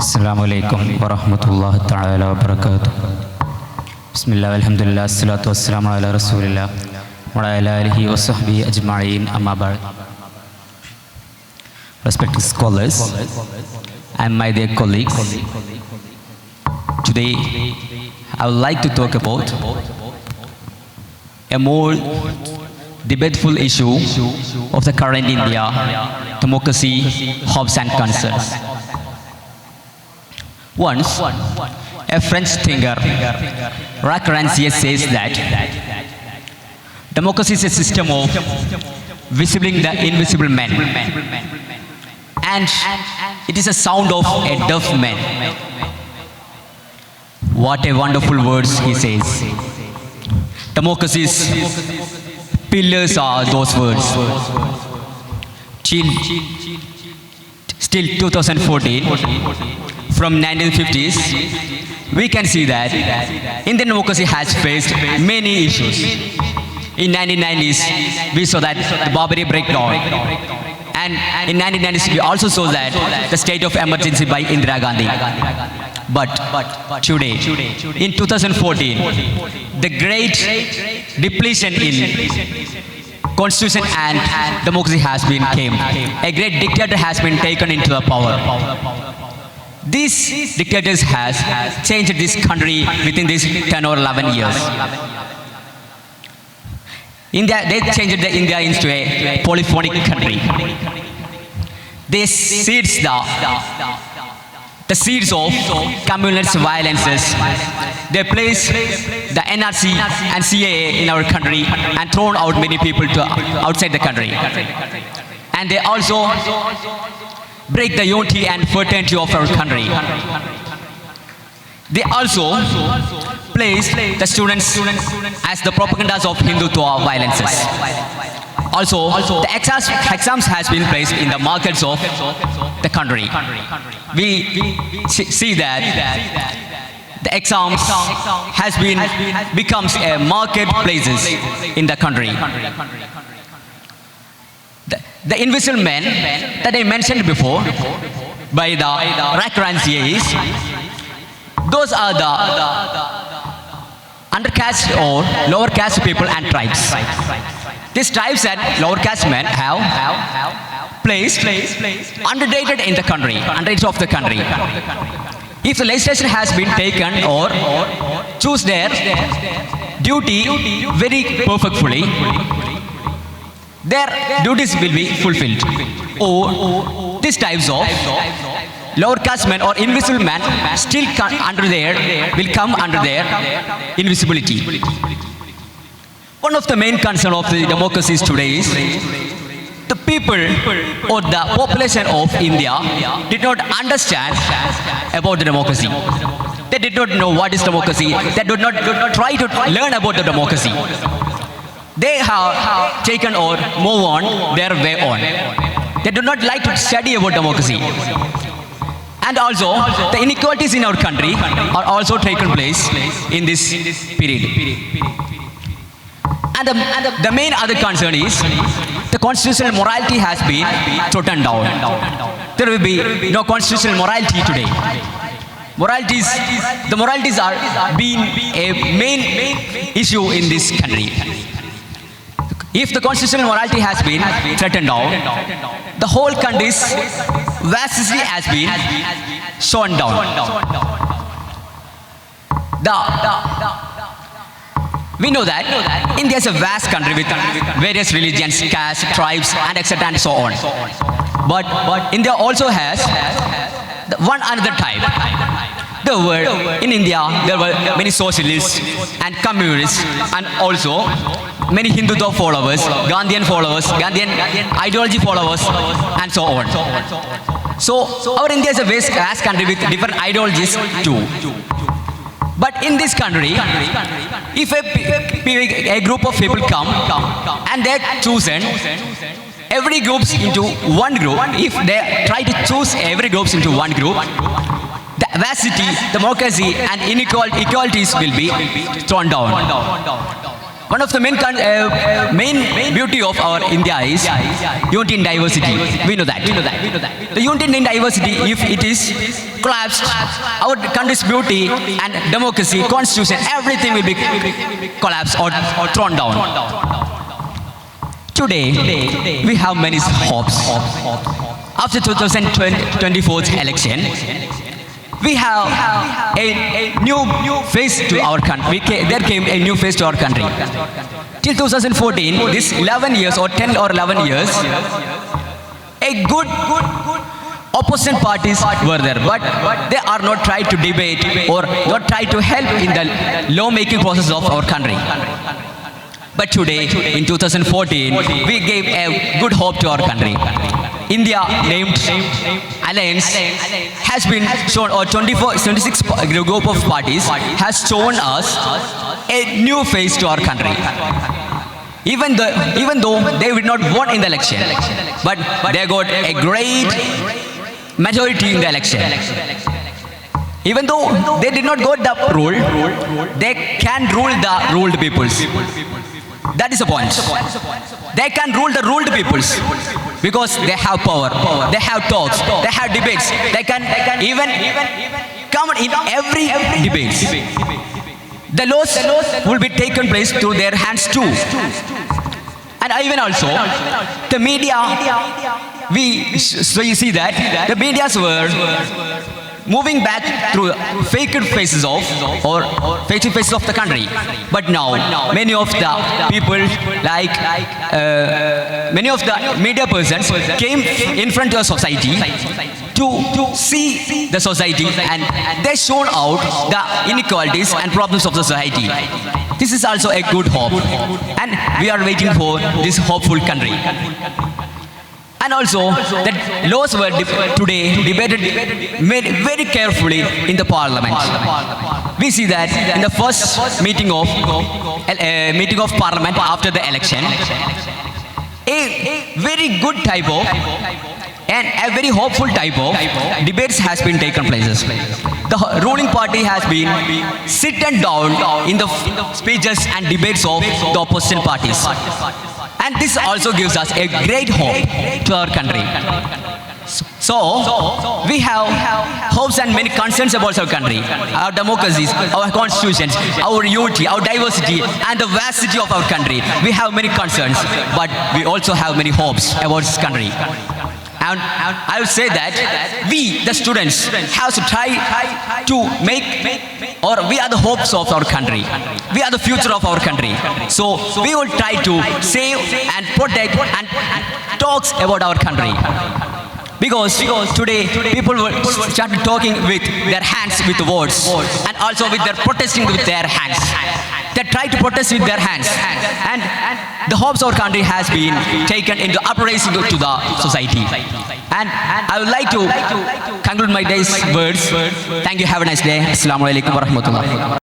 Assalamu alaikum wa rahmatullahi ta'ala wa barakatuh. Bismillah, alhamdulillah, salatu wassalamu ala rasulillah wa ala alihi wa sahbihi ajma'in, amma ba'd. Respected scholars and my dear colleagues, today I would like to talk about a more debateful issue of the current India, democracy, hopes and concerns. Once, a French thinker, Gala, says that democracy is a system of visibling the invisible man, and it is a sound of a deaf man. What a wonderful words he says. Democracy's pillars are those words. Still 2014, from 1950s, we can see that Indian democracy has faced many issues. In 1990s, we saw that the Barbary breakdown. And in 1990s, we also saw that the state of emergency by Indira Gandhi. But today, in 2014, the great depletion in constitution and democracy has been came. A great dictator has been taken into the power. These dictators has changed this country within these 10 or 11 years. They changed India into a polyphonic country. They seeds the seeds of communal violences. They place the NRC and CAA in our country and thrown out many people to outside the country. And they also break the unity and fraternity of our country. They also place the students as the propagandas of Hindutva violences. Also, the exams has been placed in the markets of the country. We see that the exams has been becomes a marketplaces in the country. The invisible men that I mentioned before by the Gala, those are the undercaste or lower caste people and tribes. These tribes and lower caste men have placed underrated in the country, underrated of the country. If the legislation has been taken or choose their duty very perfectly, their duties will be fulfilled. Or these types of lower caste men or invisible men still will come under their invisibility. One of the main concerns of the democracies today is the people or the population of India did not understand about the democracy. They did not know what is democracy. They did not try to learn about the democracy. They have taken or move on their way on. They do not like to study about democracy. And also, the inequalities in our country are also taken place in this period. And the main other concern is the constitutional morality has been trodden down. There will be no constitutional morality today. The moralities are being a main issue in this country. If the constitutional morality has been threatened down, the whole country's vastly has been shown down. We know that India is a vast country with various religions, castes, tribes, and etc. and so on. But India also has one another type. In India, there were many socialists and communists and also many Hindutva followers, Gandhian ideology followers, and so on. So our India is a vast country with different ideologies too. But in this country, if a group of people come and they are chosen, every group into one group, if they try to choose every group into one group, the vastity, democracy and equalities will be thrown down. One of the main beauty of our India is unity in diversity. We know that. The unity in diversity, if it is collapsed, our country's beauty and democracy, constitution, everything will be collapsed or thrown down. Today, we have many hopes. After 2024 election, we have a new face to our country. There came a new face to our country. Till 2014, this 11 years or 10 or 11 years, a good opposition parties were there, but they are not trying to debate or not try to help in the law-making process of our country. But today, in 2014, we gave a good hope to our country. India named Alliance has been shown, or 26 group of parties has shown us a new face to our country. Even though they did not vote in the election, but they got a great majority in the election. Even though they did not got the rule, they can rule the ruled peoples. That is the point. They can rule the ruled peoples because they have power, they have talks, they have debates. They can even come in every debate. The laws will be taken place through their hands too. And even also, the media, so you see that the medias were moving back through fake faces of the country. But now many of the people, like many of the media persons, came in front of society to see the society, and they showed out the inequalities and problems of the society. This is also a good hope, and we are waiting for this hopeful country. And also, that laws were today debated very carefully in the parliament. We see that in the first meeting of parliament after the election, a very good type of and a very hopeful type of debates has been taken places. The ruling party has been sitting down in the speeches and debates of the opposition parties. And this also gives us a great hope to our country. So, we have hopes and many concerns about our country, our democracies, our constitutions, our unity, our diversity, and the vastity of our country. We have many concerns, but we also have many hopes about this country. And I would say that we, the students, have to try to make, or we are the hopes of our country. We are the future of our country. So we will try to save and protect and talk about our country. Because today people will start talking with their hands with words, and also with their protesting with their hands. They try to protest with their hands, and the hopes of our country has been taken into uprising to the society. And I would like to conclude my day's words. Thank you. Have a nice day. Assalamu alaikum wa rahmatullah.